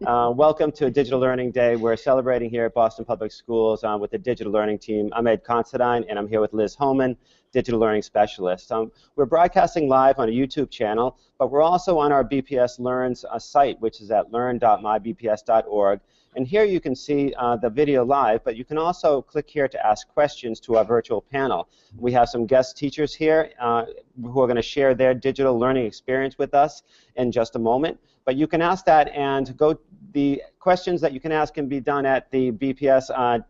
Welcome to Digital Learning Day. We're celebrating here at Boston Public Schools with the Digital Learning team. I'm Ed Considine, and I'm here with Liz Holman, Digital Learning Specialist. We're broadcasting live on a YouTube channel, but we're also on our BPSLearns site, which is at learn.mybps.org. And here you can see the video live, but you can also click here to ask questions to our virtual panel. We have some guest teachers here who are going to share their digital learning experience with us in just a moment. But you can ask that, and the questions that you can ask can be done at the BPS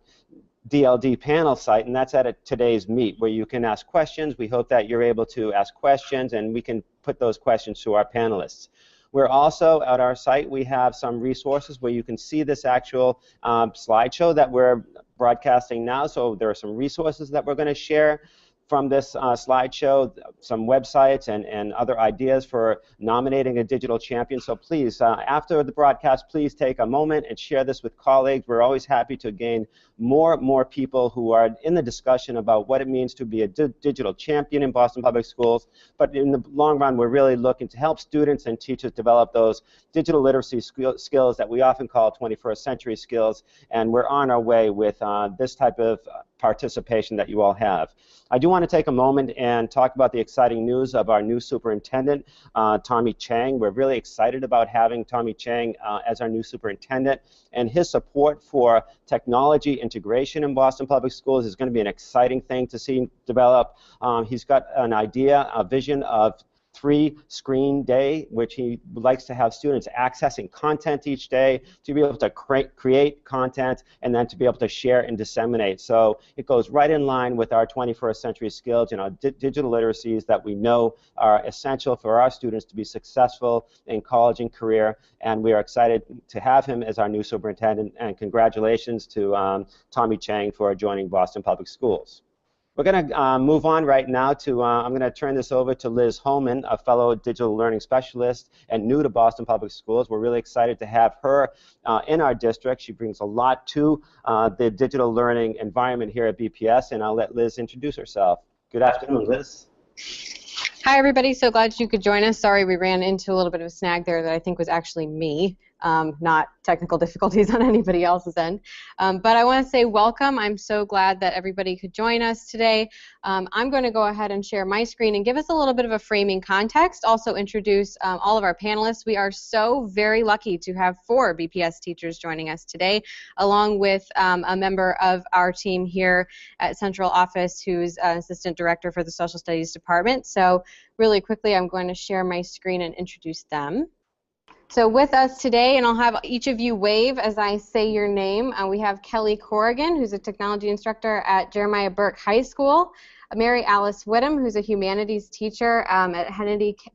DLD panel site, and that's at today's meet, where you can ask questions. We hope that you're able to ask questions, and we can put those questions to our panelists. We're also, at our site, we have some resources where you can see this actual slideshow that we're broadcasting now. So there are some resources that we're going to share from this slideshow, some websites and other ideas for nominating a digital champion. So please, after the broadcast, please take a moment and share this with colleagues. We're always happy to gain more people who are in the discussion about what it means to be a digital champion in Boston Public Schools. But in the long run, we're really looking to help students and teachers develop those digital literacy skills that we often call 21st century skills. And we're on our way with this type of participation that you all have. I do want to take a moment and talk about the exciting news of our new superintendent, Tommy Chang. We're really excited about having Tommy Chang as our new superintendent, and his support for technology integration in Boston Public Schools is going to be an exciting thing to see him develop. He's got an idea, a vision of 3-screen day, which he likes to have students accessing content each day, to be able to create content, and then to be able to share and disseminate. So it goes right in line with our 21st century skills and our digital literacies that we know are essential for our students to be successful in college and career. And we are excited to have him as our new superintendent, and congratulations to Tommy Chang for joining Boston Public Schools. We're going to move on right now to, I'm going to turn this over to Liz Holman, a fellow digital learning specialist and new to Boston Public Schools. We're really excited to have her in our district. She brings a lot to the digital learning environment here at BPS, and I'll let Liz introduce herself. Good afternoon, Liz. Hi, everybody. So glad you could join us. Sorry we ran into a little bit of a snag there that I think was actually me. Not technical difficulties on anybody else's end. But I want to say welcome. I'm so glad that everybody could join us today. I'm going to go ahead and share my screen and give us a little bit of a framing context, also introduce all of our panelists. We are so very lucky to have 4 BPS teachers joining us today, along with a member of our team here at Central Office who's Assistant Director for the Social Studies Department. So really quickly, I'm going to share my screen and introduce them. So with us today, and I'll have each of you wave as I say your name, we have Kelly Corrigan, who's a technology instructor at Jeremiah Burke High School, Mary-Alyce Whittam, who's a humanities teacher at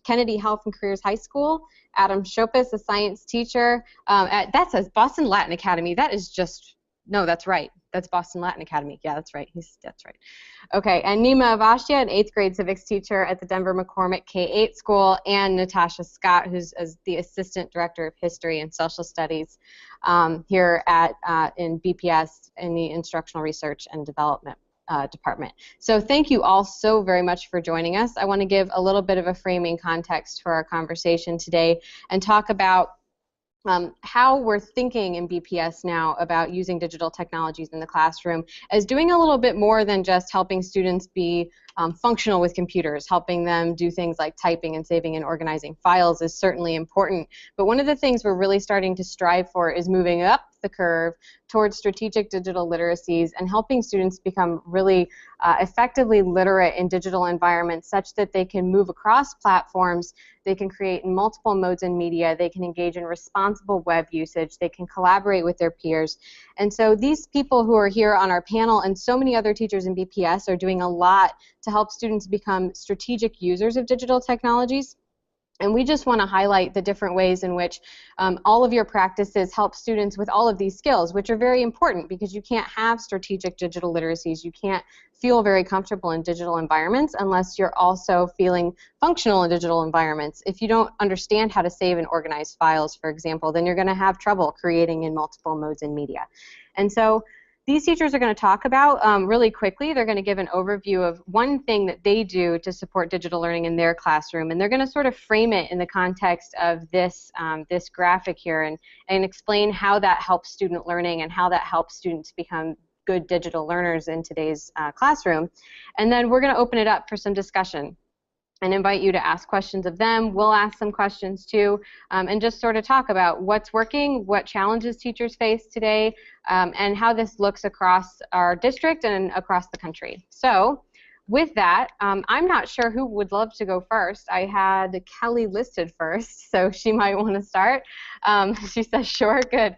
Kennedy Health and Careers High School, Adam Shopis, a science teacher that says Boston Latin Academy. That is just, no, that's right. That's Boston Latin Academy. Yeah, that's right. That's right. Okay, and Nima Avashia, an 8th grade civics teacher at the Denver McCormick K-8 school, and Natasha Scott, who's the Assistant Director of History and Social Studies here at in BPS in the Instructional Research and Development Department. So thank you all so very much for joining us. I want to give a little bit of a framing context for our conversation today and talk about how we're thinking in BPS now about using digital technologies in the classroom as doing a little bit more than just helping students be functional with computers. Helping them do things like typing and saving and organizing files is certainly important, but one of the things we're really starting to strive for is moving up the curve towards strategic digital literacies and helping students become really effectively literate in digital environments such that they can move across platforms, they can create in multiple modes in media, they can engage in responsible web usage, they can collaborate with their peers. And so these people who are here on our panel and so many other teachers in BPS are doing a lot to help students become strategic users of digital technologies. And we just want to highlight the different ways in which all of your practices help students with all of these skills, which are very important because you can't have strategic digital literacies. You can't feel very comfortable in digital environments unless you're also feeling functional in digital environments. If you don't understand how to save and organize files, for example, then you're going to have trouble creating in multiple modes in media. And so these teachers are going to talk about really quickly. They're going to give an overview of one thing that they do to support digital learning in their classroom, and they're going to sort of frame it in the context of this, this graphic here, and explain how that helps student learning and how that helps students become good digital learners in today's classroom. And then we're going to open it up for some discussion and invite you to ask questions of them. We'll ask some questions too, and just sort of talk about what's working, what challenges teachers face today, and how this looks across our district and across the country. So with that, I'm not sure who would love to go first. I had Kelly listed first, so she might want to start. She says, sure, good.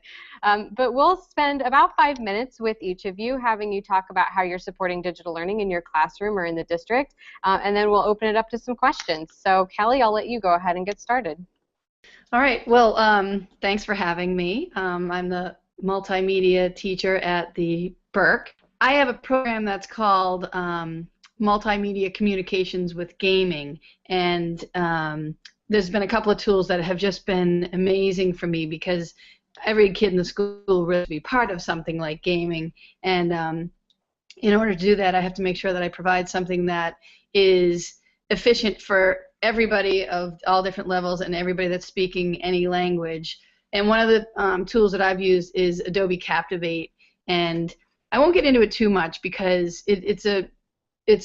But we'll spend about 5 minutes with each of you, having you talk about how you're supporting digital learning in your classroom or in the district, and then we'll open it up to some questions. So Kelly, I'll let you go ahead and get started. All right. Well, thanks for having me. I'm the multimedia teacher at the Burke. I have a program that's called Multimedia Communications with Gaming, and there's been a couple of tools that have just been amazing for me because every kid in the school will really be part of something like gaming, and in order to do that, I have to make sure that I provide something that is efficient for everybody of all different levels and everybody that's speaking any language. And one of the tools that I've used is Adobe Captivate, and I won't get into it too much because it's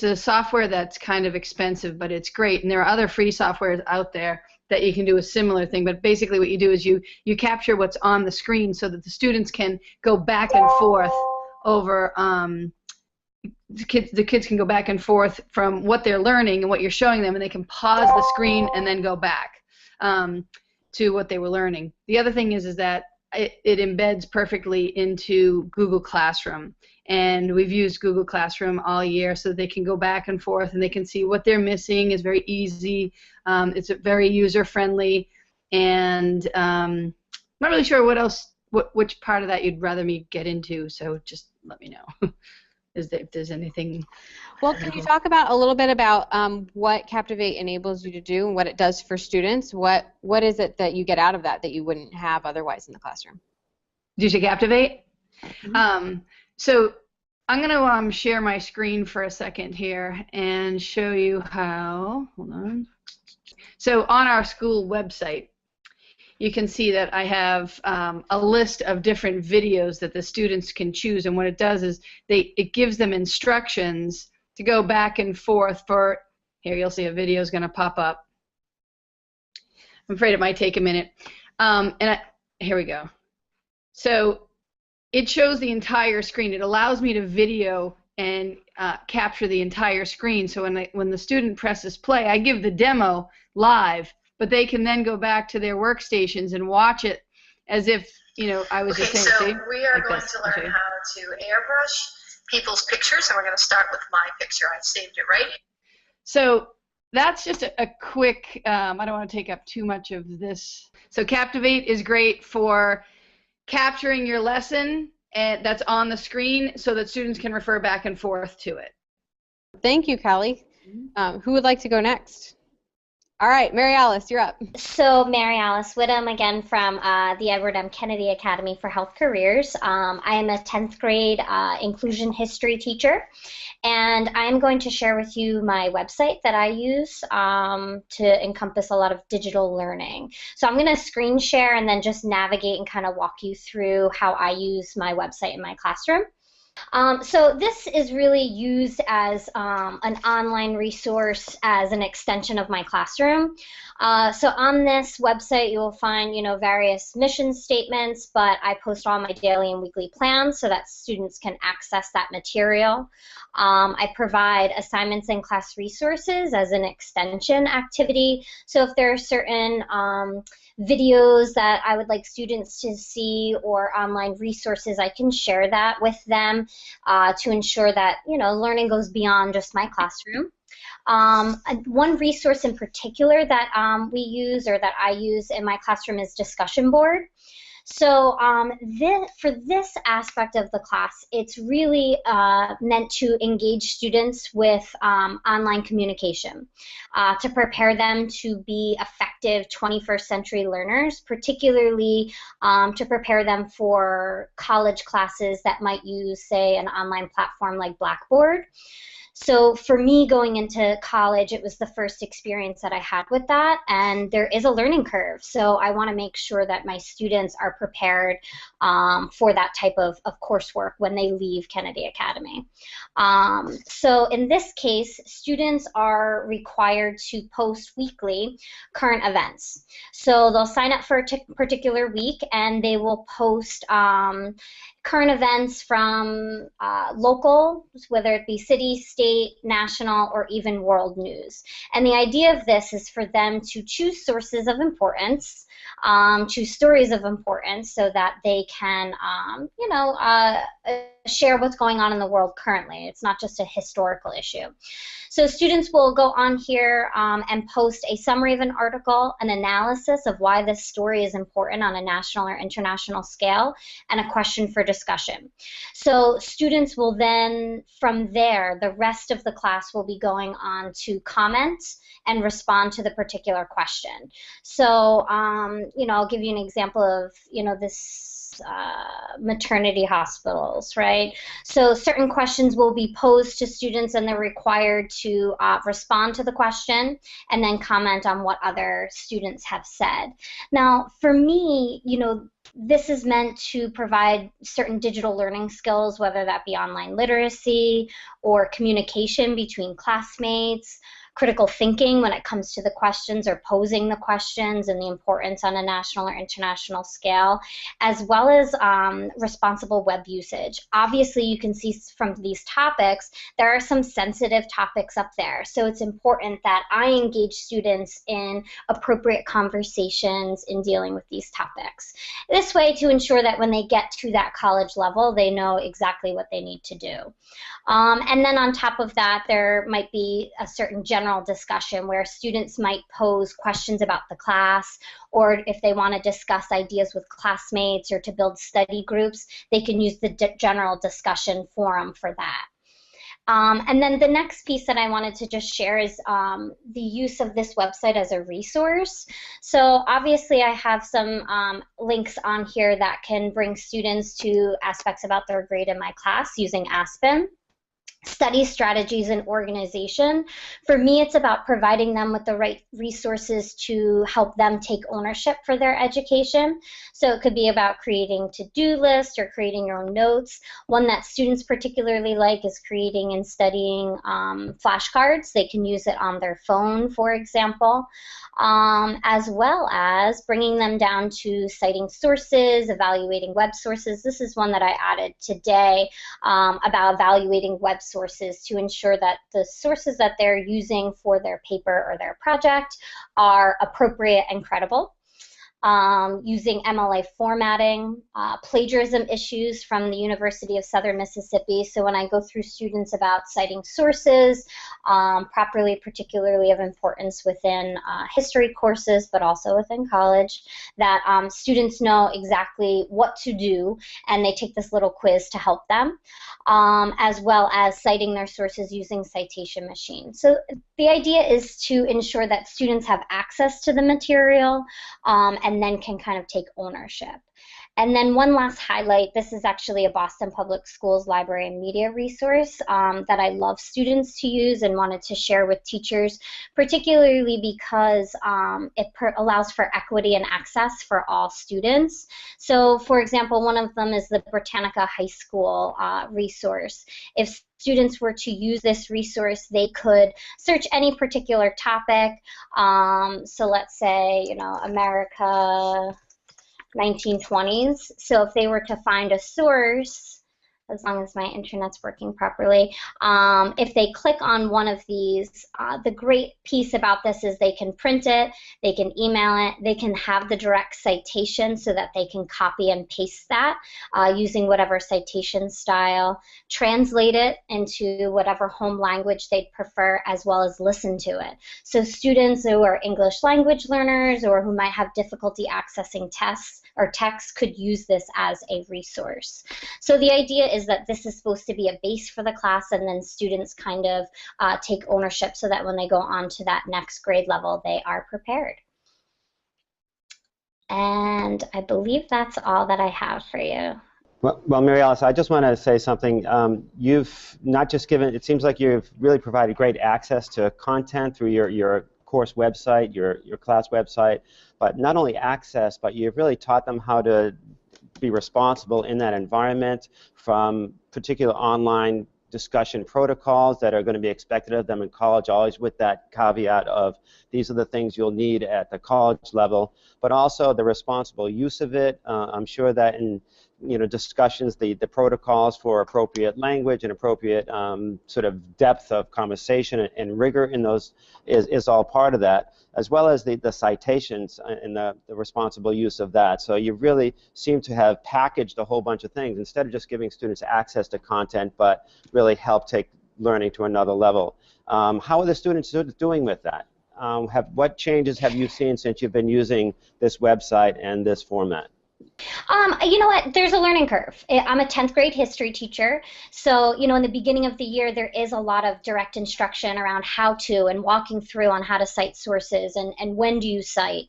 a software that's kind of expensive, but it's great, and there are other free softwares out there that you can do a similar thing. But basically what you do is you capture what's on the screen so that the students can go back and forth over the kids can go back and forth from what they're learning and what you're showing them, and they can pause the screen and then go back to what they were learning. The other thing is that it embeds perfectly into Google Classroom, and we've used Google Classroom all year so they can go back and forth and they can see what they're missing. Is very easy. It's very user-friendly, and I'm not really sure which part of that you'd rather me get into, so just let me know if there's anything. Well, can you talk about a little bit about what Captivate enables you to do and what it does for students? What is it that you get out of that you wouldn't have otherwise in the classroom? Did you say Captivate? Mm-hmm. So I'm going to share my screen for a second here and show you how. Hold on. So on our school website, you can see that I have a list of different videos that the students can choose, and what it does is it gives them instructions to go back and forth for, here you'll see a video is going to pop up. I'm afraid it might take a minute. Here we go. So it shows the entire screen. It allows me to video and capture the entire screen, so when the student presses play, I give the demo live, but they can then go back to their workstations and watch it as if, I was just saying. So we are going to learn how to airbrush people's pictures, and we're going to start with my picture. I've saved it right here. So that's just a quick, I don't want to take up too much of this. So Captivate is great for capturing your lesson that's on the screen so that students can refer back and forth to it. Thank you, Kelly. Who would like to go next? All right, Mary-Alyce, you're up. So Mary-Alyce Whittam again from the Edward M. Kennedy Academy for Health Careers. I am a 10th grade inclusion history teacher, and I'm going to share with you my website that I use to encompass a lot of digital learning. So I'm going to screen share and then just navigate and kind of walk you through how I use my website in my classroom. So this is really used as an online resource as an extension of my classroom. So on this website you will find, various mission statements, but I post all my daily and weekly plans so that students can access that material. I provide assignments and class resources as an extension activity. So if there are certain videos that I would like students to see or online resources, I can share that with them to ensure that learning goes beyond just my classroom. One resource in particular that we use or that I use in my classroom is Discussion Board. So for this aspect of the class, it's really meant to engage students with online communication, to prepare them to be effective 21st century learners, particularly to prepare them for college classes that might use, say, an online platform like Blackboard. So for me, going into college, it was the first experience that I had with that, and there is a learning curve. So I want to make sure that my students are prepared for that type of coursework when they leave Kennedy Academy. So in this case, students are required to post weekly current events. So they'll sign up for a particular week, and they will post current events from local, whether it be city, state, national, or even world news. And the idea of this is for them to choose sources of importance, choose stories of importance, so that they can, share what's going on in the world currently. It's not just a historical issue. So students will go on here and post a summary of an article, an analysis of why this story is important on a national or international scale, and a question for discussion. So students will then, from there, the rest of the class will be going on to comment and respond to the particular question. So, I'll give you an example of, this maternity hospitals, right? So certain questions will be posed to students, and they're required to respond to the question and then comment on what other students have said. Now, for me, this is meant to provide certain digital learning skills, whether that be online literacy or communication between classmates, critical thinking when it comes to the questions or posing the questions and the importance on a national or international scale, as well as responsible web usage. Obviously, you can see from these topics, there are some sensitive topics up there. So it's important that I engage students in appropriate conversations in dealing with these topics. This way, to ensure that when they get to that college level, they know exactly what they need to do. And then on top of that, there might be a certain general discussion where students might pose questions about the class, or if they want to discuss ideas with classmates or to build study groups, they can use the general discussion forum for that. And then the next piece that I wanted to just share is the use of this website as a resource. So obviously I have some links on here that can bring students to aspects about their grade in my class using Aspen. Study strategies and organization. For me, it's about providing them with the right resources to help them take ownership for their education. So it could be about creating to-do lists or creating your own notes. One that students particularly like is creating and studying flashcards. They can use it on their phone, for example, as well as bringing them down to citing sources, evaluating web sources. This is one that I added today about evaluating web sources to ensure that the sources that they're using for their paper or their project are appropriate and credible. Using MLA formatting, plagiarism issues from the University of Southern Mississippi. So when I go through students about citing sources properly, particularly of importance within history courses, but also within college, that students know exactly what to do, and they take this little quiz to help them, as well as citing their sources using citation machines. So the idea is to ensure that students have access to the material and then can kind of take ownership. And then one last highlight, this is actually a Boston Public Schools library and media resource that I love students to use and wanted to share with teachers, particularly because it allows for equity and access for all students. So for example, one of them is the Britannica High School resource. If students were to use this resource, they could search any particular topic. So let's say, America 1920s. So if they were to find a source as long as my internet's working properly. If they click on one of these, the great piece about this is they can print it, they can email it, they can have the direct citation so that they can copy and paste that using whatever citation style, translate it into whatever home language they'd prefer, as well as listen to it. So students who are English language learners or who might have difficulty accessing tests or text could use this as a resource. So the idea is that this is supposed to be a base for the class, and then students kind of take ownership so that when they go on to that next grade level, they are prepared. And I believe that's all that I have for you. Well, Mary-Alyce, I just want to say something. You've not just given, it seems like you've really provided great access to content through your course website, your class website, but not only access, but you've really taught them how to be responsible in that environment, from particular online discussion protocols that are going to be expected of them in college, always with that caveat of these are the things you'll need at the college level, but also the responsible use of it. I'm sure that in discussions, the protocols for appropriate language and appropriate sort of depth of conversation and rigor in those is all part of that, as well as the citations and the responsible use of that. So you really seem to have packaged a whole bunch of things instead of just giving students access to content, but really help take learning to another level. How are the students doing with that? What changes have you seen since you've been using this website and this format? You know what? There's a learning curve. I'm a 10th grade history teacher, so in the beginning of the year there is a lot of direct instruction around how to and walking through on how to cite sources and when do you cite.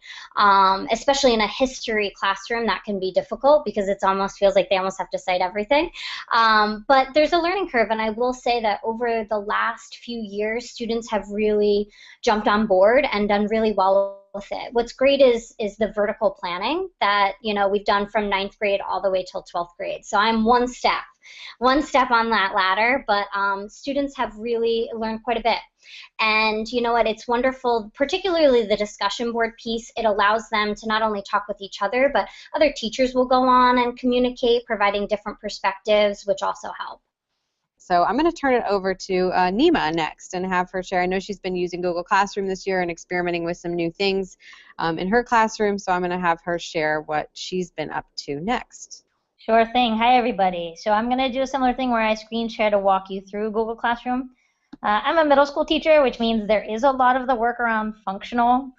Especially in a history classroom, that can be difficult because it almost feels like they almost have to cite everything. But there's a learning curve, and I will say that over the last few years, students have really jumped on board and done really well with it. What's great is the vertical planning that we've done from 9th grade all the way till 12th grade. So I'm one step on that ladder, but students have really learned quite a bit. And you know what, it's wonderful, particularly the discussion board piece. It allows them to not only talk with each other, but other teachers will go on and communicate, providing different perspectives, which also help. So I'm going to turn it over to Nima next and have her share. I know she's been using Google Classroom this year and experimenting with some new things in her classroom, so I'm going to have her share what she's been up to next. Sure thing. Hi, everybody. So I'm going to do a similar thing where I screen share to walk you through Google Classroom. I'm a middle school teacher, which means there is a lot of the work around functional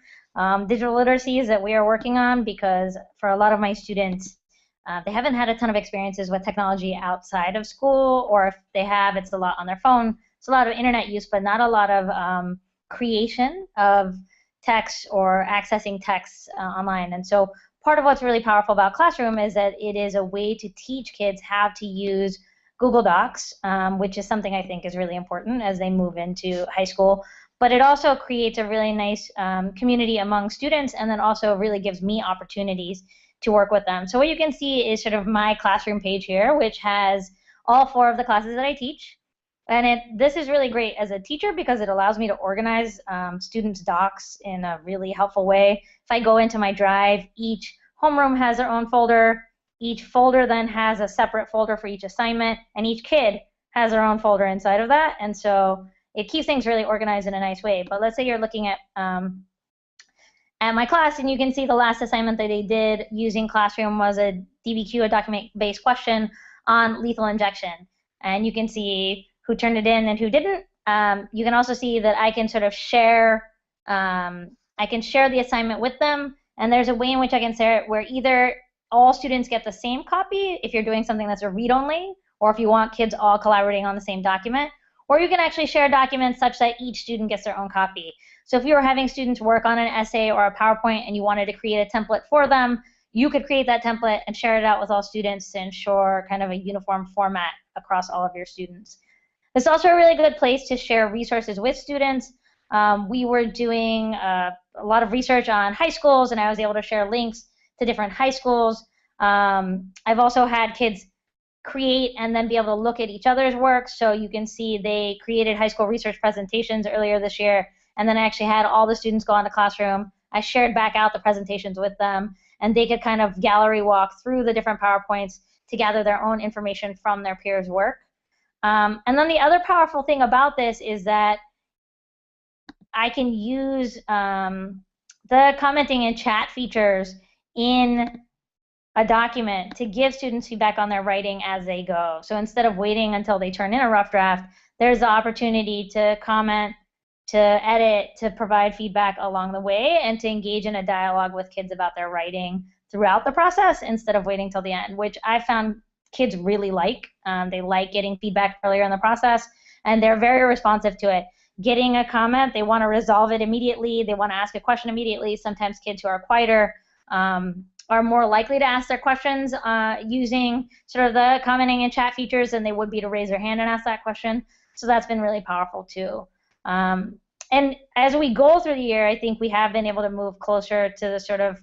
digital literacies that we are working on, because for a lot of my students, they haven't had a ton of experiences with technology outside of school, or if they have, it's a lot on their phone. It's a lot of internet use, but not a lot of creation of text or accessing text online. And so part of what's really powerful about Classroom is that it is a way to teach kids how to use Google Docs, which is something I think is really important as they move into high school. But it also creates a really nice community among students, and then also really gives me opportunities to work with them. So what you can see is sort of my classroom page here, which has all 4 of the classes that I teach. And this is really great as a teacher because it allows me to organize students' docs in a really helpful way. If I go into my drive, each homeroom has their own folder. Each folder then has a separate folder for each assignment, and each kid has their own folder inside of that. And so it keeps things really organized in a nice way. But let's say you're looking at my class, and you can see the last assignment that they did using Classroom was a DBQ, a document-based question on lethal injection. And you can see who turned it in and who didn't. You can also see that I can sort of share, I can share the assignment with them, and there's a way in which I can share it where either all students get the same copy if you're doing something that's a read-only, or if you want kids all collaborating on the same document, or you can actually share documents such that each student gets their own copy. So if you were having students work on an essay or a PowerPoint and you wanted to create a template for them, you could create that template and share it out with all students to ensure kind of a uniform format across all of your students. It's also a really good place to share resources with students. We were doing a lot of research on high schools, and I was able to share links to different high schools. I've also had kids create and then be able to look at each other's work. So you can see they created high school research presentations earlier this year, and then I actually had all the students go into Classroom. I shared back out the presentations with them, and they could kind of gallery walk through the different PowerPoints to gather their own information from their peers' work. And then the other powerful thing about this is that I can use the commenting and chat features in a document to give students feedback on their writing as they go. So instead of waiting until they turn in a rough draft, there's the opportunity to comment, to edit, to provide feedback along the way, and to engage in a dialogue with kids about their writing throughout the process instead of waiting till the end, which I found kids really like. They like getting feedback earlier in the process, and they're very responsive to it. Getting a comment, they want to resolve it immediately. They want to ask a question immediately. Sometimes kids who are quieter are more likely to ask their questions using sort of the commenting and chat features than they would be to raise their hand and ask that question. So that's been really powerful too. And as we go through the year, I think we have been able to move closer to the sort of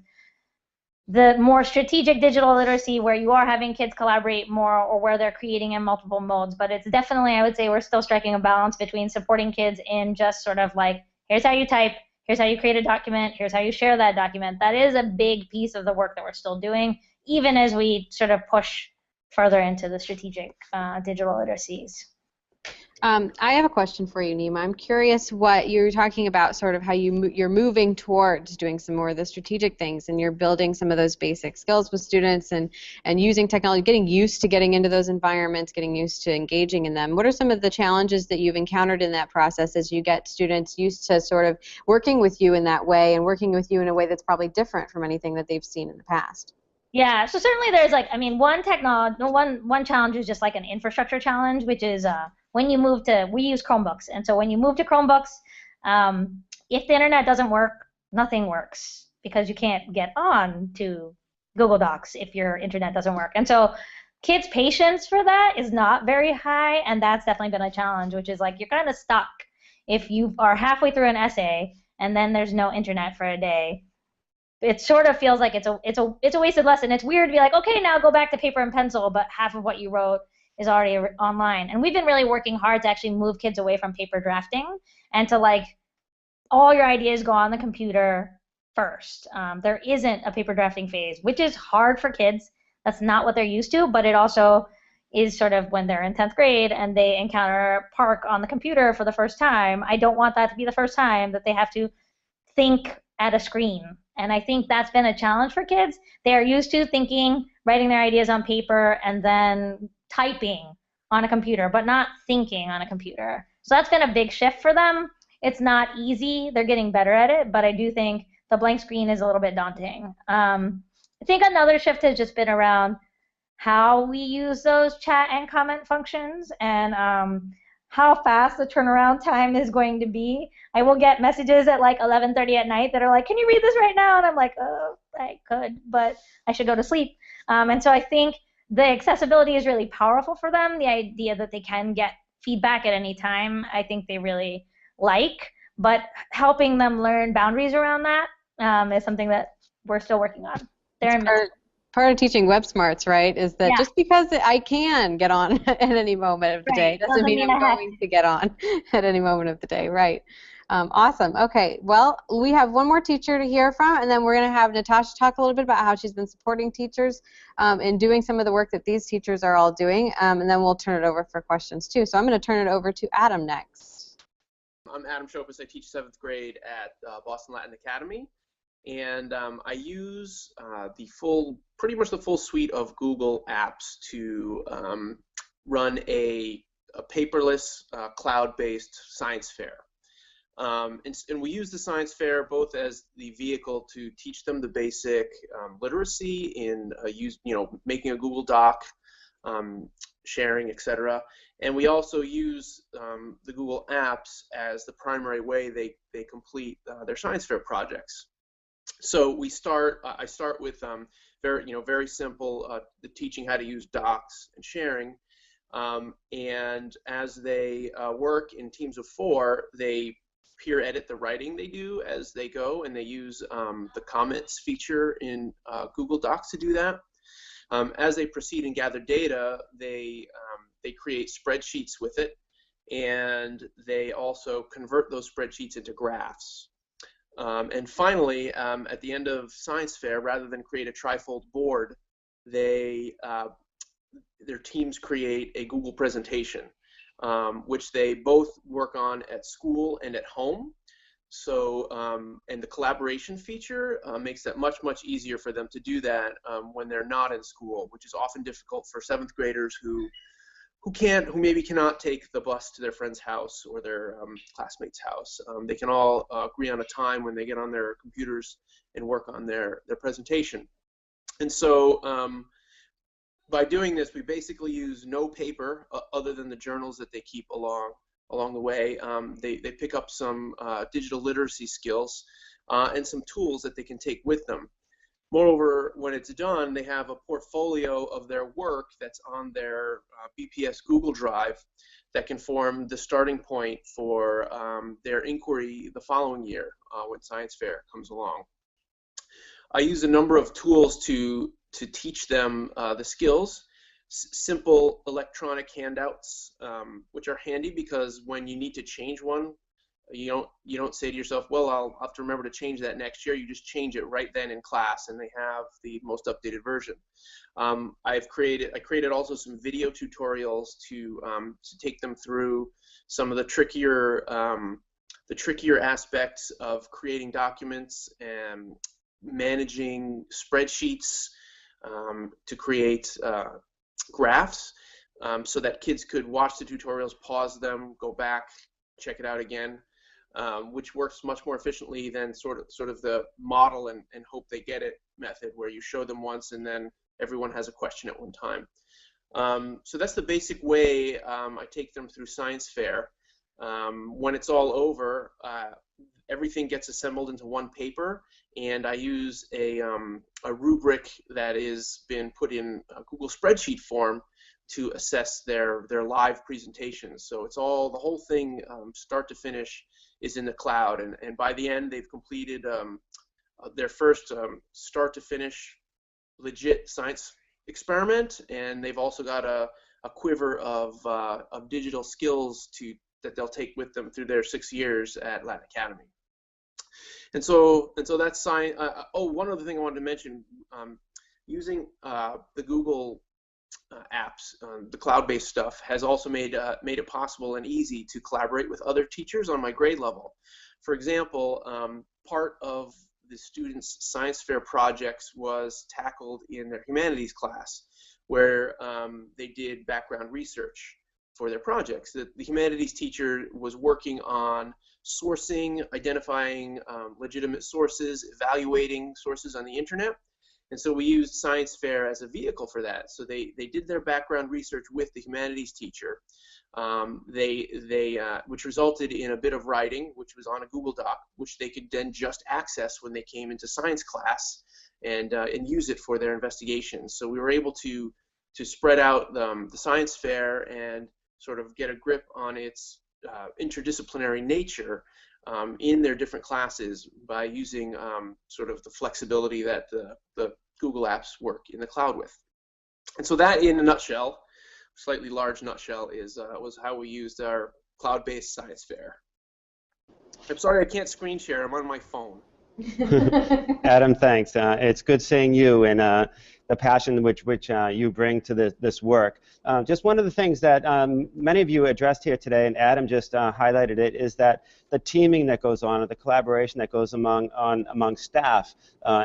the more strategic digital literacy where you are having kids collaborate more or where they're creating in multiple modes. But it's definitely, I would say, we're still striking a balance between supporting kids in just sort of like, here's how you type, here's how you create a document, here's how you share that document. That is a big piece of the work that we're still doing, even as we sort of push further into the strategic digital literacies. I have a question for you, Nima. I'm curious what you're talking about, sort of how you're moving towards doing some more of the strategic things, and you're building some of those basic skills with students and using technology, getting used to getting into those environments, getting used to engaging in them. What are some of the challenges that you've encountered in that process as you get students used to sort of working with you in that way and working with you in a way that's probably different from anything that they've seen in the past? Yeah, so certainly there's like, I mean, one challenge is just like an infrastructure challenge, which is when you move to, we use Chromebooks, and so when you move to Chromebooks, if the internet doesn't work, nothing works because you can't get on to Google Docs if your internet doesn't work. And so kids' patience for that is not very high, and that's definitely been a challenge, which is like you're kind of stuck if you are halfway through an essay and then there's no internet for a day. It sort of feels like it's a wasted lesson. It's weird to be like, okay, now go back to paper and pencil, but half of what you wrote is already online. And we've been really working hard to actually move kids away from paper drafting and to like all your ideas go on the computer first. There isn't a paper drafting phase, which is hard for kids. That's not what they're used to, but it also is sort of when they're in 10th grade and they encounter Park on the computer for the first time. I don't want that to be the first time that they have to think at a screen. And I think that's been a challenge for kids. They are used to thinking, writing their ideas on paper, and then typing on a computer, but not thinking on a computer. So that's been a big shift for them. It's not easy. They're getting better at it, but I do think the blank screen is a little bit daunting. I think another shift has just been around how we use those chat and comment functions and how fast the turnaround time is going to be. I will get messages at like 11:30 at night that are like, can you read this right now? And I'm like, oh, I could, but I should go to sleep. And so I think the accessibility is really powerful for them. The idea that they can get feedback at any time, I think they really like, but helping them learn boundaries around that is something that we're still working on. Part of teaching web smarts, right, is that just because I can get on at any moment of the day doesn't mean I'm going to get on at any moment of the day, right? Awesome. Okay, well, we have one more teacher to hear from, and then we're going to have Natasha talk a little bit about how she's been supporting teachers in doing some of the work that these teachers are all doing, and then we'll turn it over for questions too. So I'm going to turn it over to Adam next. I'm Adam Chopis. I teach 7th grade at Boston Latin Academy. And I use pretty much the full suite of Google apps to run a paperless, cloud-based science fair. And we use the science fair both as the vehicle to teach them the basic literacy in making a Google Doc, sharing, etc. And we also use the Google apps as the primary way they complete their science fair projects. So I start with very simple, the teaching how to use docs and sharing, and as they work in teams of 4, they peer edit the writing they do as they go, and they use the comments feature in Google Docs to do that. As they proceed and gather data, they create spreadsheets with it, and they also convert those spreadsheets into graphs. And finally, at the end of science fair, rather than create a trifold board, they their teams create a Google presentation, which they both work on at school and at home. So, and the collaboration feature makes that much, much easier for them to do that when they're not in school, which is often difficult for 7th graders who maybe cannot take the bus to their friend's house or their classmate's house. They can all agree on a time when they get on their computers and work on their presentation. And so by doing this, we basically use no paper other than the journals that they keep along the way. They pick up some digital literacy skills and some tools that they can take with them. Moreover, when it's done, they have a portfolio of their work that's on their BPS Google Drive that can form the starting point for their inquiry the following year when science fair comes along. I use a number of tools to teach them the skills. Simple electronic handouts, which are handy because when you need to change one, you don't say to yourself, well, I'll have to remember to change that next year. You just change it right then in class, and they have the most updated version. I created also some video tutorials to take them through some of the trickier aspects of creating documents and managing spreadsheets, to create graphs, so that kids could watch the tutorials, pause them, go back, check it out again, which works much more efficiently than sort of the model and hope they get it method, where you show them once and then everyone has a question at one time. So that's the basic way I take them through science fair. When it's all over, everything gets assembled into one paper, and I use a rubric that has been put in a Google spreadsheet form to assess their live presentations. So it's the whole thing, start to finish, is in the cloud, and by the end they've completed their first start to finish legit science experiment, and they've also got a quiver of digital skills that they'll take with them through their 6 years at Latin Academy. And so that's science. One other thing I wanted to mention, using the Google apps, the cloud-based stuff, has also made it possible and easy to collaborate with other teachers on my grade level. For example, part of the students' science fair projects was tackled in their humanities class, where they did background research for their projects. The humanities teacher was working on sourcing, identifying legitimate sources, evaluating sources on the internet. And so we used science fair as a vehicle for that. So they did their background research with the humanities teacher, which resulted in a bit of writing, which was on a Google Doc, which they could then just access when they came into science class and use it for their investigations. So we were able to spread out the science fair and sort of get a grip on its interdisciplinary nature in their different classes by using sort of the flexibility that the Google apps work in the cloud with. And so that, in a nutshell, slightly large nutshell, was how we used our cloud-based science fair. I'm sorry I can't screen share. I'm on my phone. Adam, thanks. It's good seeing you and the passion which you bring to this work. Just one of the things that many of you addressed here today, and Adam just highlighted it, is that the teaming that goes on, or the collaboration that goes among staff.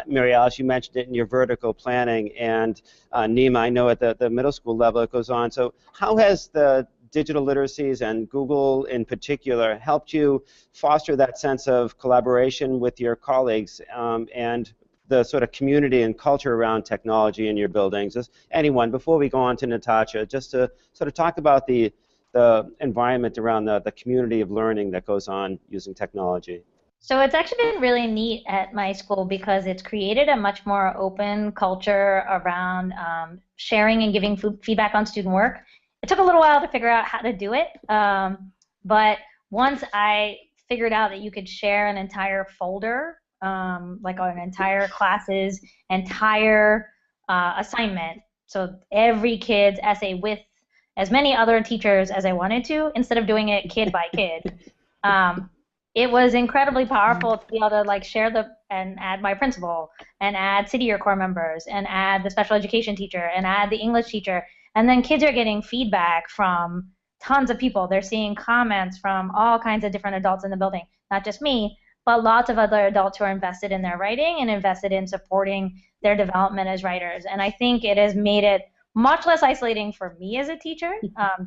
Mary-Alyce, you mentioned it in your vertical planning, and Nima, I know at the middle school level it goes on. So how has the digital literacies and Google in particular helped you foster that sense of collaboration with your colleagues and the sort of community and culture around technology in your buildings? Just anyone, before we go on to Natasha, just to sort of talk about the environment around the community of learning that goes on using technology. So it's actually been really neat at my school because it's created a much more open culture around sharing and giving feedback on student work. It took a little while to figure out how to do it, but once I figured out that you could share an entire folder, like an entire class's entire assignment, so every kid's essay with as many other teachers as I wanted to, instead of doing it kid by kid. It was incredibly powerful to be able to like share and add my principal, and add city or core members, and add the special education teacher, and add the English teacher, And then kids are getting feedback from tons of people. They're seeing comments from all kinds of different adults in the building, not just me, but lots of other adults who are invested in their writing and invested in supporting their development as writers. And I think it has made it much less isolating for me as a teacher,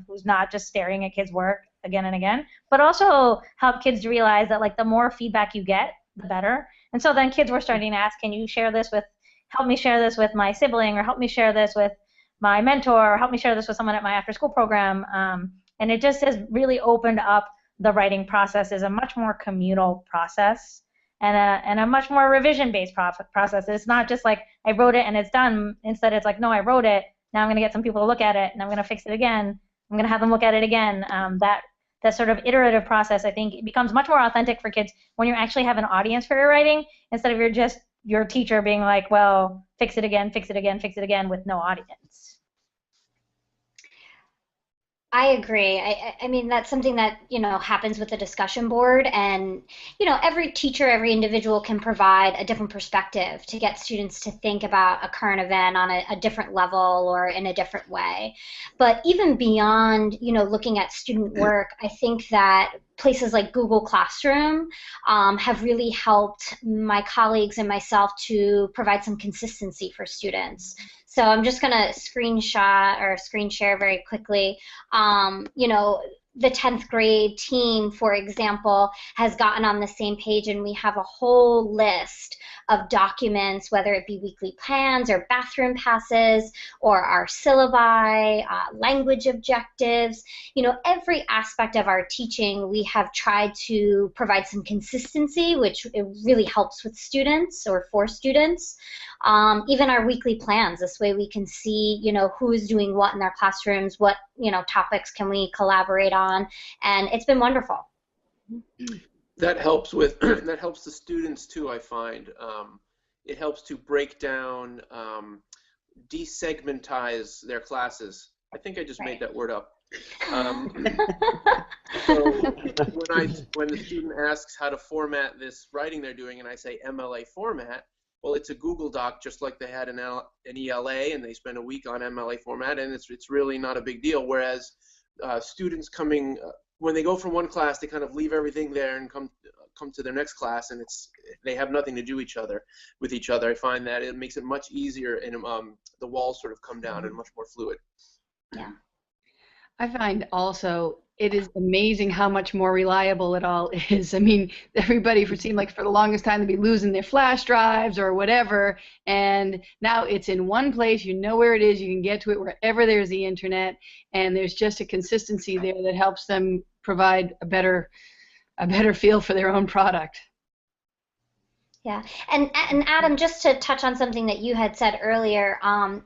who's not just staring at kids' work again and again, but also help kids realize that like the more feedback you get, the better. And so then kids were starting to ask, can you share this with, help me share this with my sibling, or help me share this with my mentor, or help me share this with someone at my after-school program. And it just has really opened up the writing process as a much more communal process and a much more revision-based process. It's not just like I wrote it and it's done. Instead, it's like, no, I wrote it. Now I'm going to get some people to look at it, and I'm going to fix it again. I'm going to have them look at it again. That sort of iterative process, I think, it becomes much more authentic for kids when you actually have an audience for your writing, instead of you're just your teacher being like, well, fix it again, fix it again, fix it again, with no audience. I agree. I mean, that's something that, happens with the discussion board, and, every teacher, every individual can provide a different perspective to get students to think about a current event on a different level or in a different way. But even beyond, looking at student work, I think that places like Google Classroom have really helped my colleagues and myself to provide some consistency for students. So I'm just going to screen share very quickly. The 10th grade team, for example, has gotten on the same page, and we have a whole list of documents, whether it be weekly plans or bathroom passes or our syllabi, language objectives. Every aspect of our teaching, we have tried to provide some consistency, which it really helps with students or for students. Even our weekly plans, this way we can see, who is doing what in their classrooms, what, topics can we collaborate on, and it's been wonderful. That helps with that helps the students too, I find. It helps to break down, desegmentize their classes. I think I just made that word up. So when the student asks how to format this writing they're doing, and I say MLA format, well, it's a Google Doc just like they had an ELA, and they spend a week on MLA format, and it's really not a big deal. Whereas students coming, when they go from one class, they kind of leave everything there and come to their next class, and they have nothing to do with each other. I find that it makes it much easier, and the walls sort of come down and much more fluid. Yeah. I find also it is amazing how much more reliable it all is. I mean, everybody seemed like for the longest time to be losing their flash drives or whatever, and now it's in one place. You know where it is. You can get to it wherever there's the internet, and there's just a consistency there that helps them provide a better feel for their own product. Yeah, and Adam, just to touch on something that you had said earlier,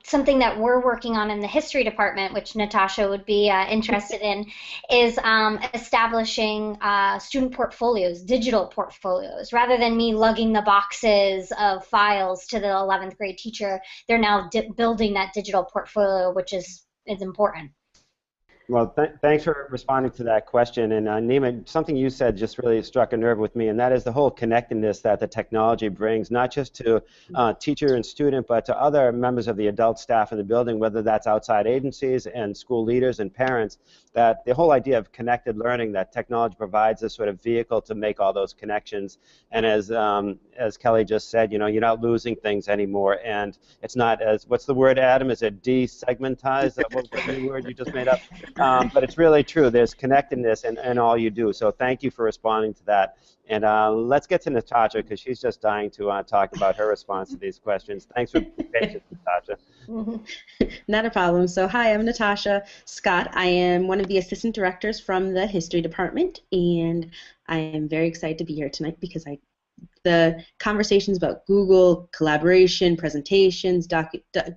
something that we're working on in the history department, which Natasha would be interested in, is establishing student portfolios, digital portfolios. Rather than me lugging the boxes of files to the 11th grade teacher, they're now building that digital portfolio, which is important. Well, thanks for responding to that question. And Nima, something you said just really struck a nerve with me, and that is the whole connectedness that the technology brings, not just to teacher and student, but to other members of the adult staff in the building, whether that's outside agencies and school leaders and parents, that the whole idea of connected learning, that technology provides this sort of vehicle to make all those connections. And as Kelly just said, you're not losing things anymore, and it's not as, what's the word, Adam? Is it desegmentized? What was the new word you just made up? But it's really true. There's connectedness in all you do. So thank you for responding to that. And let's get to Natasha, because she's just dying to talk about her response to these questions. Thanks for being patient, Natasha. Not a problem. So hi, I'm Natasha Scott. I am one of the assistant directors from the history department, and I am very excited to be here tonight because the conversations about Google collaboration, presentations,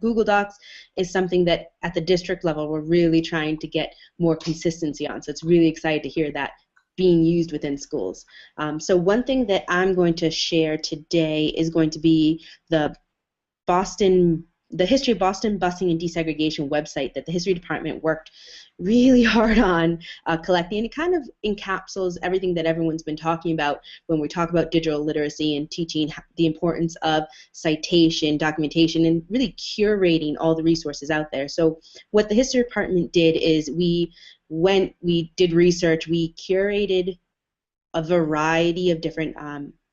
Google Docs is something that at the district level we're really trying to get more consistency on. So it's really exciting to hear that being used within schools. So one thing that I'm going to share today is going to be the Boston the History of Boston Busing and Desegregation website that the History Department worked really hard on collecting, and it kind of encapsulates everything that everyone's been talking about when we talk about digital literacy and teaching the importance of citation, documentation, and really curating all the resources out there. So what the History Department did is we did research, we curated a variety of different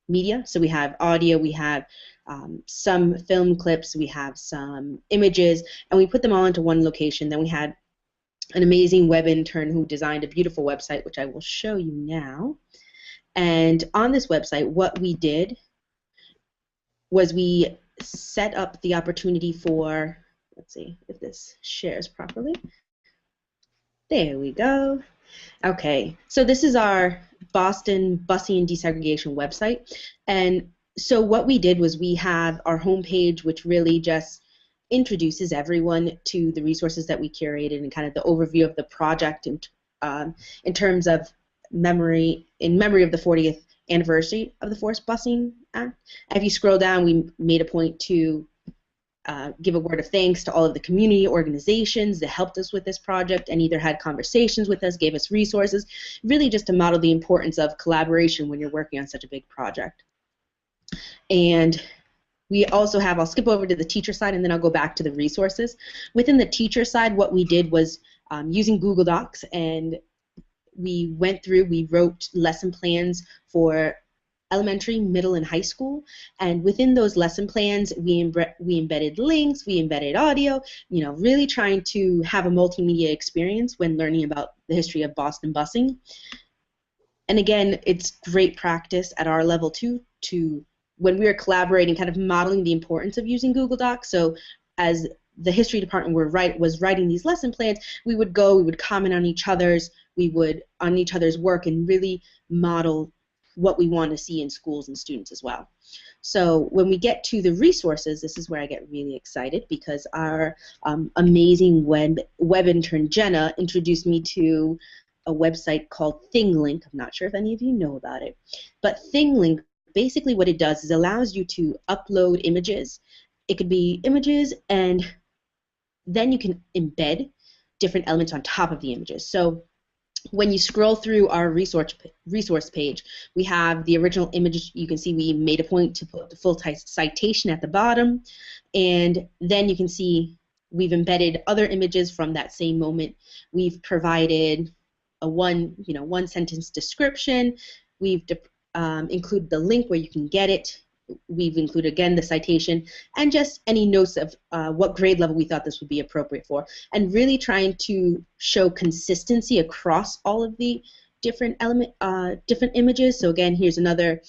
media. So we have audio, we have some film clips, we have some images, and we put them all into one location. Then we had an amazing web intern who designed a beautiful website, which I will show you now. And on this website, what we did was we set up the opportunity for, let's see if this shares properly. There we go. Okay, so this is our Boston Busing and Desegregation website. And so what we did was we have our homepage, which really just introduces everyone to the resources that we curated and kind of the overview of the project in terms of in memory of the 40th anniversary of the Forced Busing Act. If you scroll down, we made a point to give a word of thanks to all of the community organizations that helped us with this project and either had conversations with us, gave us resources, really just to model the importance of collaboration when you're working on such a big project. And we also have, I'll skip over to the teacher side and then I'll go back to the resources. Within the teacher side, what we did was using Google Docs, and we wrote lesson plans for elementary, middle, and high school, and within those lesson plans we embedded links, we embedded audio, really trying to have a multimedia experience when learning about the history of Boston busing. And again, it's great practice at our level too, when we were collaborating, kind of modeling the importance of using Google Docs. So as the history department was writing these lesson plans, we would comment on each other's work and really model what we want to see in schools and students as well. So when we get to the resources, this is where I get really excited because our amazing web intern Jenna introduced me to a website called ThingLink. I'm not sure if any of you know about it, but ThingLink, basically what it does is allows you to upload images. It could be images, and then you can embed different elements on top of the images. So when you scroll through our resource page, we have the original image. You can see we made a point to put the full citation at the bottom, and then you can see we've embedded other images from that same moment. We've provided a one sentence description. We've included the link where you can get it. We've included, again, the citation and just any notes of what grade level we thought this would be appropriate for, and really trying to show consistency across all of the different images. So again, here's another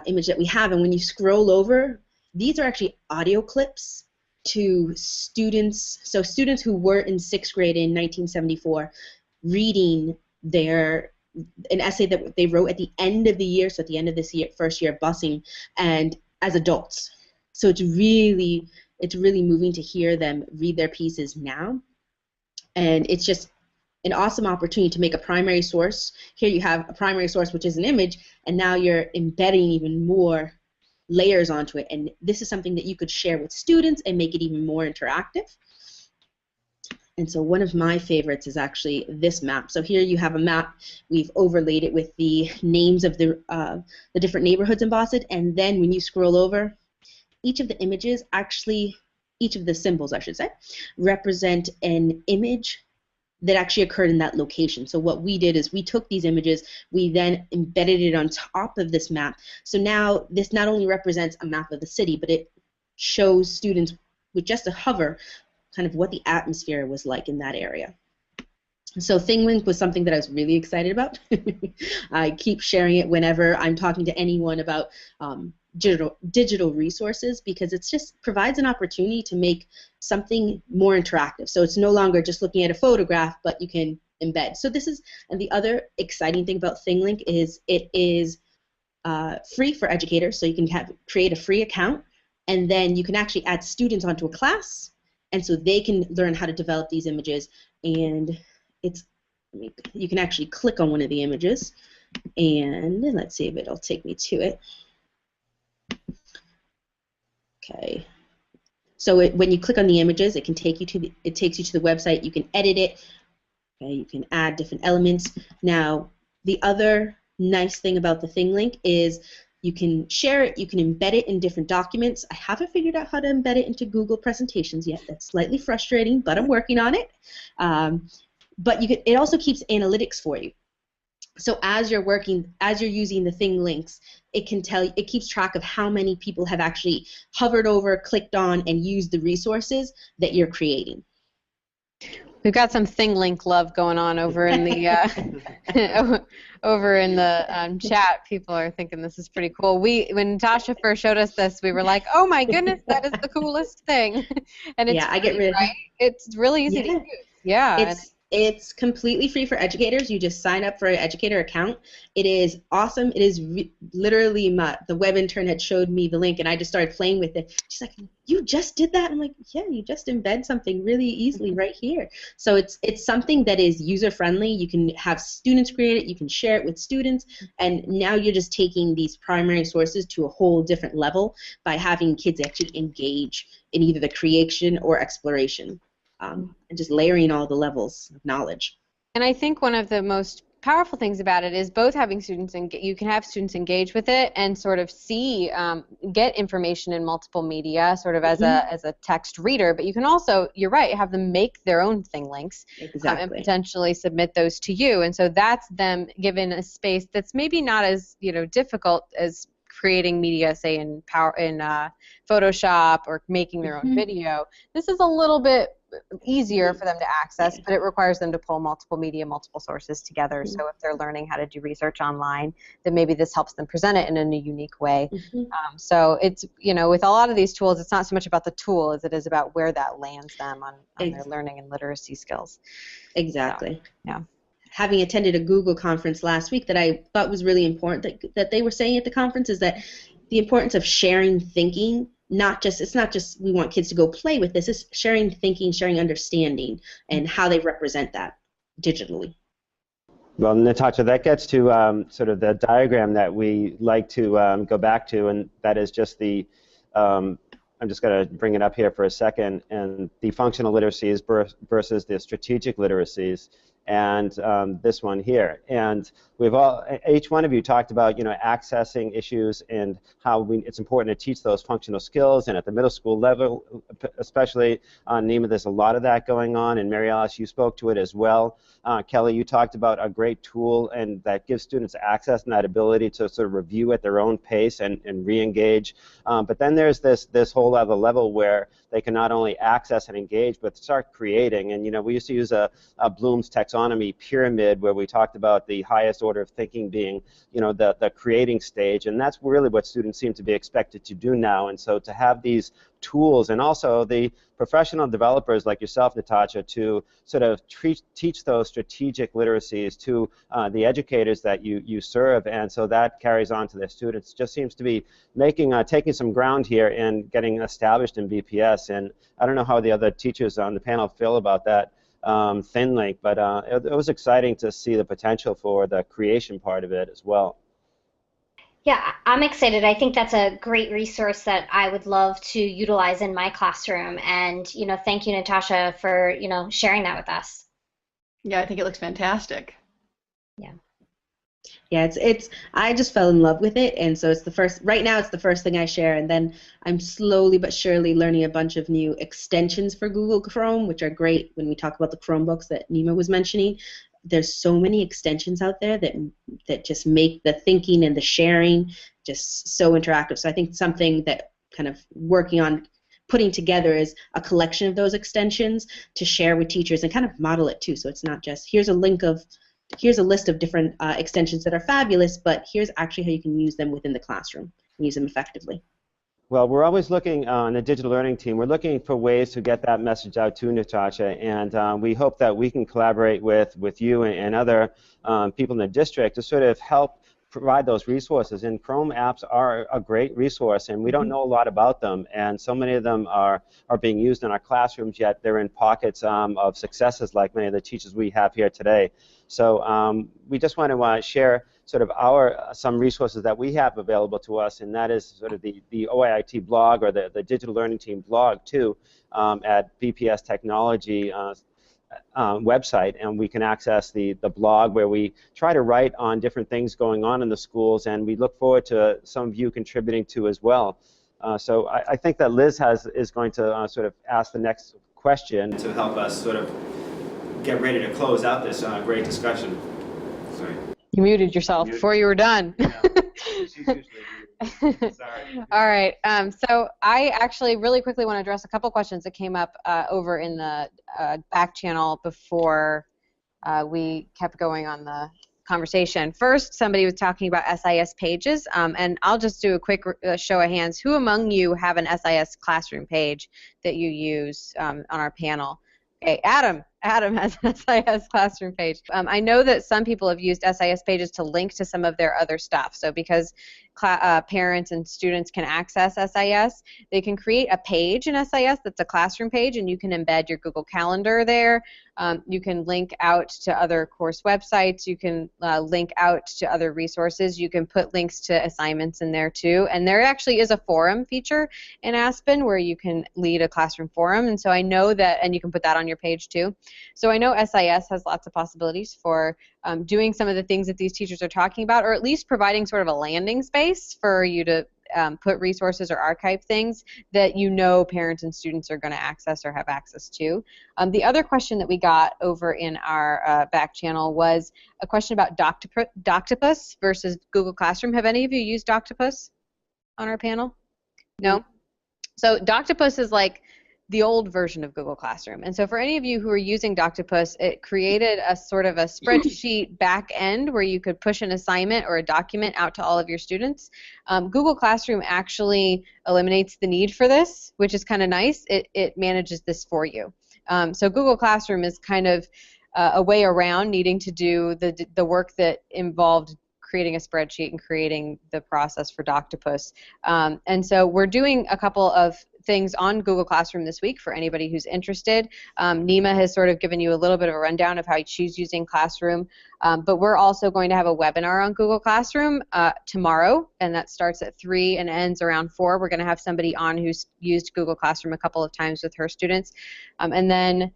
image that we have, and when you scroll over, these are actually audio clips to students. So students who were in 6th grade in 1974 reading an essay that they wrote at the end of the year, so at the end of this year, first year of busing, and as adults. So it's really moving to hear them read their pieces now, and it's just an awesome opportunity to make a primary source. Here you have a primary source, which is an image, and now you're embedding even more layers onto it, and this is something that you could share with students and make it even more interactive. And so one of my favorites is actually this map. So here you have a map. We've overlaid it with the names of the different neighborhoods in Boston, and then when you scroll over, each of the images, actually, each of the symbols, I should say, represent an image that actually occurred in that location. So what we did is we took these images, we then embedded it on top of this map. So now this not only represents a map of the city, but it shows students with just a hover kind of what the atmosphere was like in that area. So ThingLink was something that I was really excited about. I keep sharing it whenever I'm talking to anyone about digital resources, because it just provides an opportunity to make something more interactive. So it's no longer just looking at a photograph, but you can embed. So this is, and the other exciting thing about ThingLink is it is free for educators, so you can create a free account, and then you can actually add students onto a class, and so they can learn how to develop these images. And you can actually click on one of the images, and let's see if it'll take me to it. Okay, So when you click on the images, it can take you to it takes you to the website. You can edit it. Okay, you can add different elements. Now, the other nice thing about the Thing link is you can share it, you can embed it in different documents. I haven't figured out how to embed it into Google presentations yet. That's slightly frustrating, but I'm working on it. But it also keeps analytics for you. So as you're using the Thing links, it keeps track of how many people have actually hovered over, clicked on, and used the resources that you're creating. We've got some Thing link love going on over in the chat. People are thinking this is pretty cool. When Natasha first showed us this, we were like, "Oh my goodness, that is the coolest thing!" And it's It's really easy to use. Yeah. It's completely free for educators. You just sign up for an educator account. It is awesome. It is literally the web intern had showed me the link, and I just started playing with it. She's like, "You just did that?" I'm like, "Yeah, you just embed something really easily right here." So it's something that is user friendly. You can have students create it. You can share it with students, and now you're just taking these primary sources to a whole different level by having kids actually engage in either the creation or exploration. And just layering all the levels of knowledge. And I think one of the most powerful things about it is both having students you can have students engage with it and sort of get information in multiple media, sort of as a text reader. But you can also, you're right, have them make their own Thing links and potentially submit those to you. And so that's them given a space that's maybe not as difficult as creating media, say in Photoshop or making their own video. This is a little bit easier for them to access, but it requires them to pull multiple media, multiple sources together. So if they're learning how to do research online, then maybe this helps them present it in a unique way. So it's, with a lot of these tools, it's not so much about the tool as it is about where that lands them on their learning and literacy skills. Exactly. So, yeah. Having attended a Google conference last week that I thought was really important that they were saying at the conference is that the importance of sharing thinking, it's not just we want kids to go play with this, it's sharing thinking, sharing understanding, and how they represent that digitally. Well, Natasha, that gets to sort of the diagram that we like to go back to, and that is just I'm just going to bring it up here for a second, and the functional literacies versus the strategic literacies. And this one here, and each one of you talked about accessing issues and how it's important to teach those functional skills, and at the middle school level especially on NEMA there's a lot of that going on, and Mary-Alyce, you spoke to it as well. Kelly, you talked about a great tool and that gives students access and that ability to sort of review at their own pace and re-engage, but then there's this whole other level where they can not only access and engage but start creating, and we used to use a Bloom's taxonomy pyramid where we talked about the highest order of thinking being the creating stage, and that's really what students seem to be expected to do now. And so to have these tools and also the professional developers like yourself, Natasha, to sort of teach those strategic literacies to the educators that you serve, and so that carries on to their students, just seems to be taking some ground here and getting established in BPS. And I don't know how the other teachers on the panel feel about that Thin link, but it was exciting to see the potential for the creation part of it as well. Yeah, I'm excited. I think that's a great resource that I would love to utilize in my classroom. And thank you, Natasha, for sharing that with us. Yeah, I think it looks fantastic. Yeah. Yeah, I just fell in love with it, and so right now it's the first thing I share, and then I'm slowly but surely learning a bunch of new extensions for Google Chrome, which are great when we talk about the Chromebooks that Nima was mentioning. There's so many extensions out there that just make the thinking and the sharing just so interactive. So I think something that kind of working on putting together is a collection of those extensions to share with teachers and kind of model it too. So it's not just here's a list of different extensions that are fabulous, but here's actually how you can use them within the classroom and use them effectively. Well, we're always looking on the digital learning team. We're looking for ways to get that message out to Natasha, and we hope that we can collaborate with you and other people in the district to sort of help provide those resources. And Chrome apps are a great resource, and we don't know a lot about them, and so many of them are being used in our classrooms, yet they're in pockets of successes like many of the teachers we have here today. So we just want to share sort of some resources that we have available to us, and that is sort of the OIT blog, or the Digital Learning Team blog too, at BPS Technology website, and we can access the blog where we try to write on different things going on in the schools, and we look forward to some of you contributing to as well. So I think that Liz is going to sort of ask the next question to help us sort of get ready to close out this great discussion. Sorry. You muted yourself before you were done. Yeah. She's usually muted. Sorry. All right. So I actually really quickly want to address a couple questions that came up over in the back channel before we kept going on the conversation. First, somebody was talking about SIS pages, and I'll just do a quick show of hands. Who among you have an SIS classroom page that you use on our panel? Okay, Adam has an SIS classroom page. I know that some people have used SIS pages to link to some of their other stuff. So because parents and students can access SIS, they can create a page in SIS that's a classroom page, and you can embed your Google Calendar there. You can link out to other course websites. You can link out to other resources. You can put links to assignments in there too. And there actually is a forum feature in Aspen where you can lead a classroom forum. And so I know that, and you can put that on your page too. So I know SIS has lots of possibilities for doing some of the things that these teachers are talking about, or at least providing sort of a landing space for you to put resources or archive things that you know parents and students are going to access or have access to. The other question that we got over in our back channel was a question about Doctopus versus Google Classroom. Have any of you used Doctopus on our panel? No? So Doctopus is like the old version of Google Classroom. And so for any of you who are using Doctopus, it created a sort of a spreadsheet back end where you could push an assignment or a document out to all of your students. Google Classroom actually eliminates the need for this, which is kind of nice. It manages this for you. So Google Classroom is kind of a way around needing to do the work that involved creating a spreadsheet and creating the process for Doctopus. And so we're doing a couple of things on Google Classroom this week for anybody who's interested. Nima has sort of given you a little bit of a rundown of how she's using Classroom, but we're also going to have a webinar on Google Classroom tomorrow, and that starts at 3 and ends around 4. We're going to have somebody on who's used Google Classroom a couple of times with her students. And then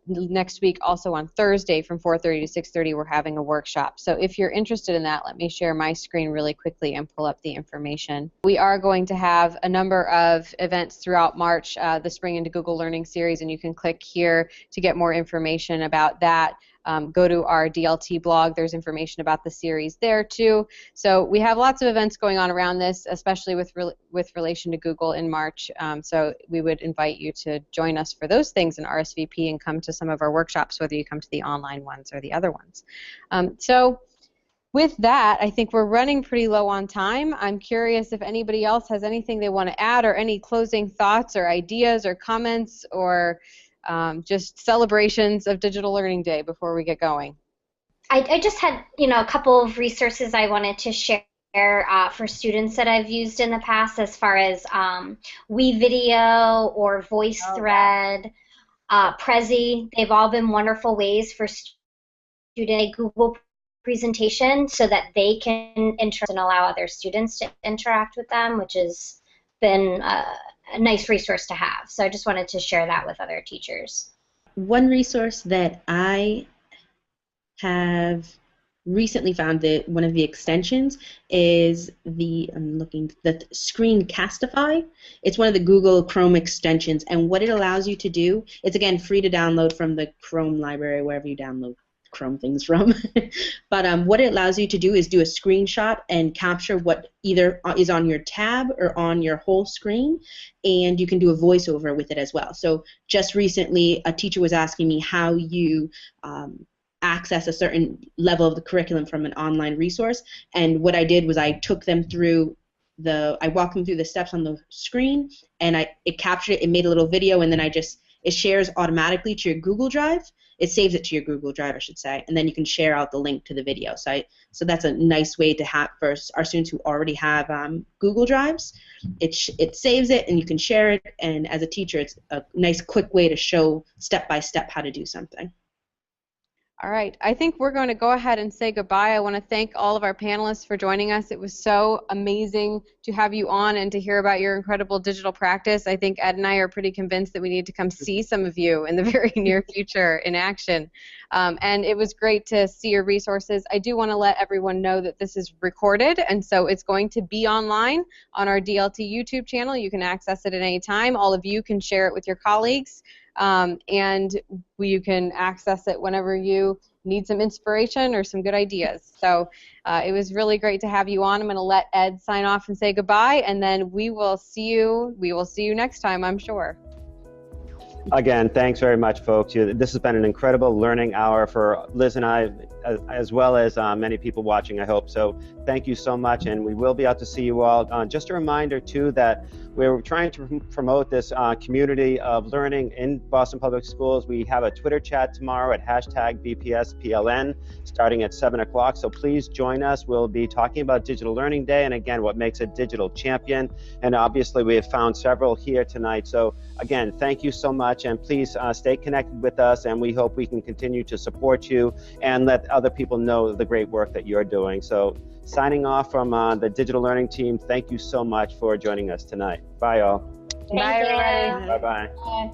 next week, also on Thursday from 4:30 to 6:30, we're having a workshop. So if you're interested in that, let me share my screen really quickly and pull up the information. We are going to have a number of events throughout March, the Spring into Google Learning series, and you can click here to get more information about that. Go to our DLT blog. There's information about the series there too. So we have lots of events going on around this, especially with relation to Google in March. So we would invite you to join us for those things and RSVP and come to some of our workshops, whether you come to the online ones or the other ones. So with that, I think we're running pretty low on time. I'm curious if anybody else has anything they want to add, or any closing thoughts or ideas or comments, or just celebrations of Digital Learning Day before we get going. I just had, a couple of resources I wanted to share for students that I've used in the past, as far as WeVideo or VoiceThread, Prezi. They've all been wonderful ways for students Google presentation so that they can interact and allow other students to interact with them, which has been a nice resource to have. So I just wanted to share that with other teachers. One resource that I have recently found, that one of the extensions is the Screencastify. It's one of the Google Chrome extensions, and what it allows you to do, it's again free to download from the Chrome library, wherever you download Chrome things from. But what it allows you to do is do a screenshot and capture what either is on your tab or on your whole screen, and you can do a voiceover with it as well. So just recently, a teacher was asking me how you access a certain level of the curriculum from an online resource, and what I did was I took them through I walked them through the steps on the screen, and it captured it, it made a little video, and then it shares automatically to your Google Drive. It saves it to your Google Drive, I should say, and then you can share out the link to the video. So that's a nice way to have for our students who already have Google Drives. It saves it, and you can share it, and as a teacher, it's a nice, quick way to show step-by-step how to do something. All right, I think we're going to go ahead and say goodbye. I want to thank all of our panelists for joining us. It was so amazing to have you on and to hear about your incredible digital practice. I think Ed and I are pretty convinced that we need to come see some of you in the very near future in action. And it was great to see your resources. I do want to let everyone know that this is recorded, and so it's going to be online on our DLT YouTube channel. You can access it at any time. All of you can share it with your colleagues. And you can access it whenever you need some inspiration or some good ideas. So it was really great to have you on. I'm going to let Ed sign off and say goodbye, and then we will see you next time, I'm sure. Again, thanks very much, folks. This has been an incredible learning hour for Liz and I, as well as many people watching, I hope. So thank you so much, and we will be out to see you all. Just a reminder, too, that we're trying to promote this community of learning in Boston Public Schools. We have a Twitter chat tomorrow at #BPSPLN starting at 7 o'clock, so please join us. We'll be talking about Digital Learning Day and, again, what makes a digital champion. And obviously, we have found several here tonight. So, again, thank you so much, and please stay connected with us, and we hope we can continue to support you and let other people know the great work that you're doing. So, signing off from the Digital Learning team, thank you so much for joining us tonight. Bye, all. Bye, everybody. Bye-bye. Bye.